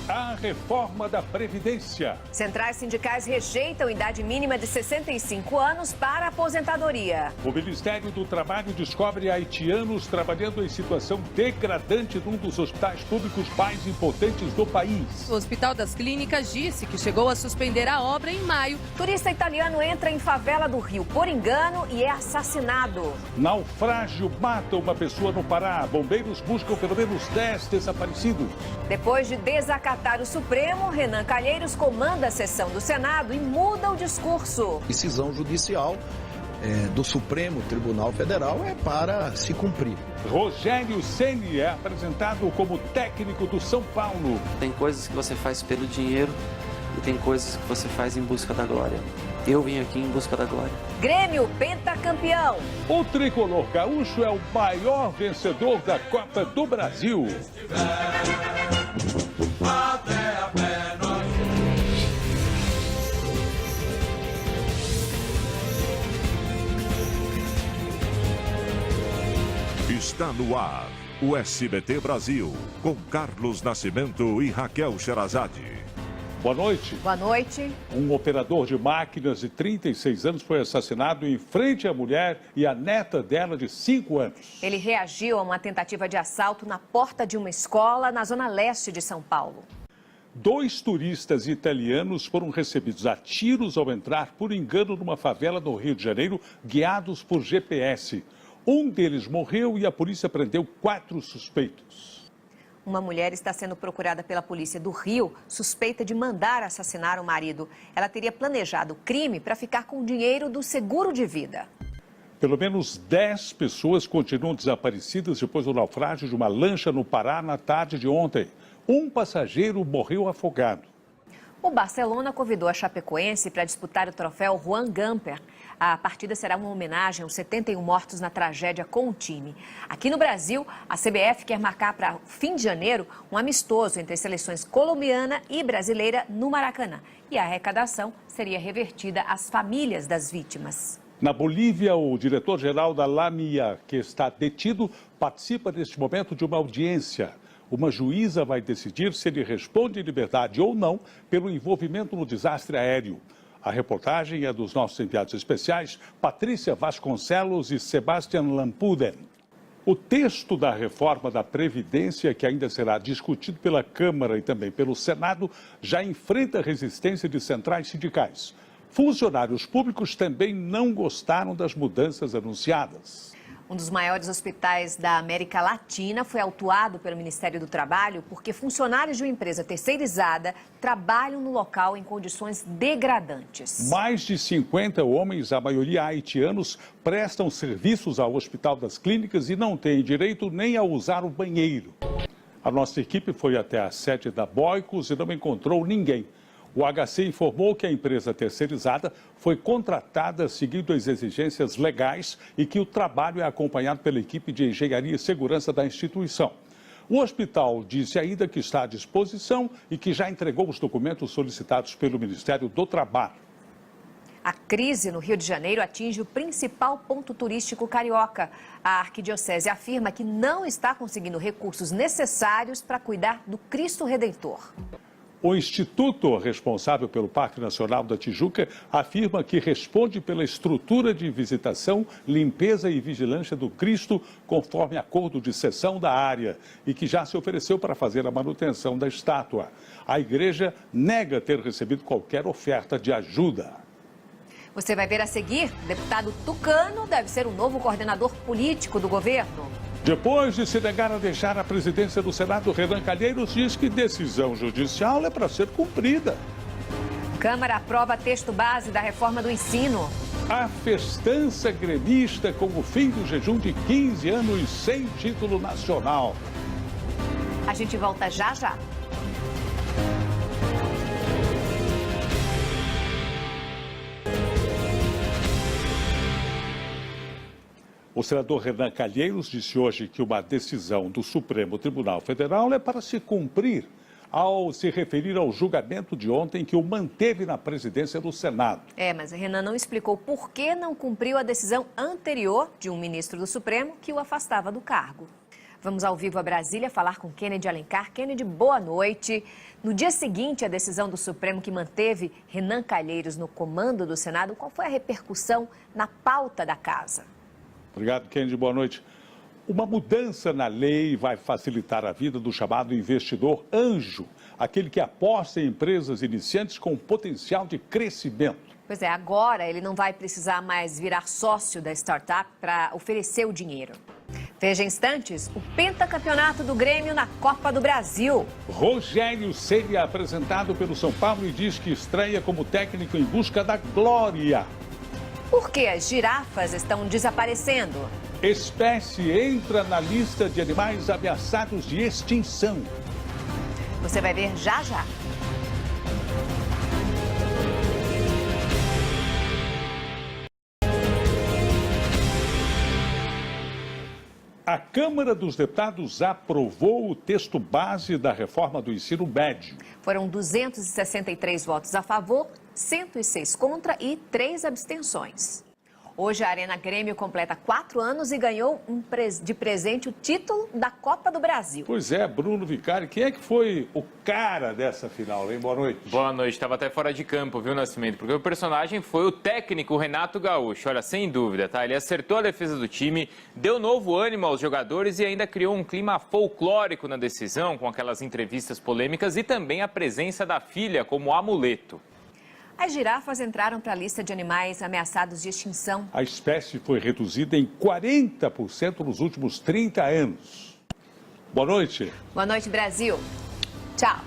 A reforma da Previdência. Centrais sindicais rejeitam idade mínima de 65 anos para aposentadoria. O Ministério do Trabalho descobre haitianos trabalhando em situação degradante num dos hospitais públicos mais importantes do país. O Hospital das Clínicas disse que chegou a suspender a obra em maio. Turista italiano entra em favela do Rio por engano e é assassinado. Naufrágio mata uma pessoa no Pará. Bombeiros buscam pelo menos 10 desaparecidos. Depois de desacatar o Supremo, Renan Calheiros comanda a sessão do Senado e muda o discurso. Decisão judicial do Supremo Tribunal Federal é para se cumprir. Rogério Ceni é apresentado como técnico do São Paulo. Tem coisas que você faz pelo dinheiro e tem coisas que você faz em busca da glória. Eu vim aqui em busca da glória. Grêmio pentacampeão. O tricolor gaúcho é o maior vencedor da Copa do Brasil. Está no ar o SBT Brasil, com Carlos Nascimento e Raquel Sherazade. Boa noite. Boa noite. Um operador de máquinas de 36 anos foi assassinado em frente à mulher e à neta dela de 5 anos. Ele reagiu a uma tentativa de assalto na porta de uma escola na zona leste de São Paulo. 2 turistas italianos foram recebidos a tiros ao entrar por engano numa favela no Rio de Janeiro, guiados por GPS. Um deles morreu e a polícia prendeu 4 suspeitos. Uma mulher está sendo procurada pela polícia do Rio, suspeita de mandar assassinar o marido. Ela teria planejado o crime para ficar com o dinheiro do seguro de vida. Pelo menos 10 pessoas continuam desaparecidas depois do naufrágio de uma lancha no Pará na tarde de ontem. Um passageiro morreu afogado. O Barcelona convidou a Chapecoense para disputar o troféu Juan Gamper. A partida será uma homenagem aos 71 mortos na tragédia com o time. Aqui no Brasil, a CBF quer marcar para fim de janeiro um amistoso entre as seleções colombiana e brasileira no Maracanã. E a arrecadação seria revertida às famílias das vítimas. Na Bolívia, o diretor-geral da LAMIA, que está detido, participa neste momento de uma audiência. Uma juíza vai decidir se ele responde em liberdade ou não pelo envolvimento no desastre aéreo. A reportagem é dos nossos enviados especiais, Patrícia Vasconcelos e Sebastian Lampuden. O texto da reforma da Previdência, que ainda será discutido pela Câmara e também pelo Senado, já enfrenta resistência de centrais sindicais. Funcionários públicos também não gostaram das mudanças anunciadas. Um dos maiores hospitais da América Latina foi autuado pelo Ministério do Trabalho porque funcionários de uma empresa terceirizada trabalham no local em condições degradantes. Mais de 50 homens, a maioria haitianos, prestam serviços ao Hospital das Clínicas e não têm direito nem a usar o banheiro. A nossa equipe foi até a sede da Boicos e não encontrou ninguém. O HC informou que a empresa terceirizada foi contratada seguindo as exigências legais e que o trabalho é acompanhado pela equipe de engenharia e segurança da instituição. O hospital disse ainda que está à disposição e que já entregou os documentos solicitados pelo Ministério do Trabalho. A crise no Rio de Janeiro atinge o principal ponto turístico carioca. A arquidiocese afirma que não está conseguindo recursos necessários para cuidar do Cristo Redentor. O instituto responsável pelo Parque Nacional da Tijuca afirma que responde pela estrutura de visitação, limpeza e vigilância do Cristo, conforme acordo de cessão da área, e que já se ofereceu para fazer a manutenção da estátua. A igreja nega ter recebido qualquer oferta de ajuda. Você vai ver a seguir, o deputado Tucano deve ser o novo coordenador político do governo. Depois de se negar a deixar a presidência do Senado, Renan Calheiros diz que decisão judicial é para ser cumprida. Câmara aprova texto base da reforma do ensino. A festança gremista com o fim do jejum de 15 anos sem título nacional. A gente volta já já. O senador Renan Calheiros disse hoje que uma decisão do Supremo Tribunal Federal é para se cumprir ao se referir ao julgamento de ontem que o manteve na presidência do Senado. Mas Renan não explicou por que não cumpriu a decisão anterior de um ministro do Supremo que o afastava do cargo. Vamos ao vivo a Brasília falar com Kennedy Alencar. Kennedy, boa noite. No dia seguinte à decisão do Supremo que manteve Renan Calheiros no comando do Senado, qual foi a repercussão na pauta da casa? Obrigado, Kennedy. Boa noite. Uma mudança na lei vai facilitar a vida do chamado investidor anjo, aquele que aposta em empresas iniciantes com potencial de crescimento. Pois é, agora ele não vai precisar mais virar sócio da startup para oferecer o dinheiro. Veja em instantes o pentacampeonato do Grêmio na Copa do Brasil. Rogério Ceni é apresentado pelo São Paulo e diz que estreia como técnico em busca da glória. Por que as girafas estão desaparecendo? Espécie entra na lista de animais ameaçados de extinção. Você vai ver já já. A Câmara dos Deputados aprovou o texto base da reforma do ensino médio. Foram 263 votos a favor, 106 contra e 3 abstenções. Hoje a Arena Grêmio completa 4 anos e ganhou de presente o título da Copa do Brasil. Pois é, Bruno Vicari, quem é que foi o cara dessa final, hein? Boa noite. Boa noite, estava até fora de campo, viu, Nascimento? Porque o personagem foi o técnico Renato Gaúcho. Olha, sem dúvida, tá? Ele acertou a defesa do time, deu novo ânimo aos jogadores e ainda criou um clima folclórico na decisão, com aquelas entrevistas polêmicas e também a presença da filha como amuleto. As girafas entraram para a lista de animais ameaçados de extinção. A espécie foi reduzida em 40% nos últimos 30 anos. Boa noite. Boa noite, Brasil. Tchau.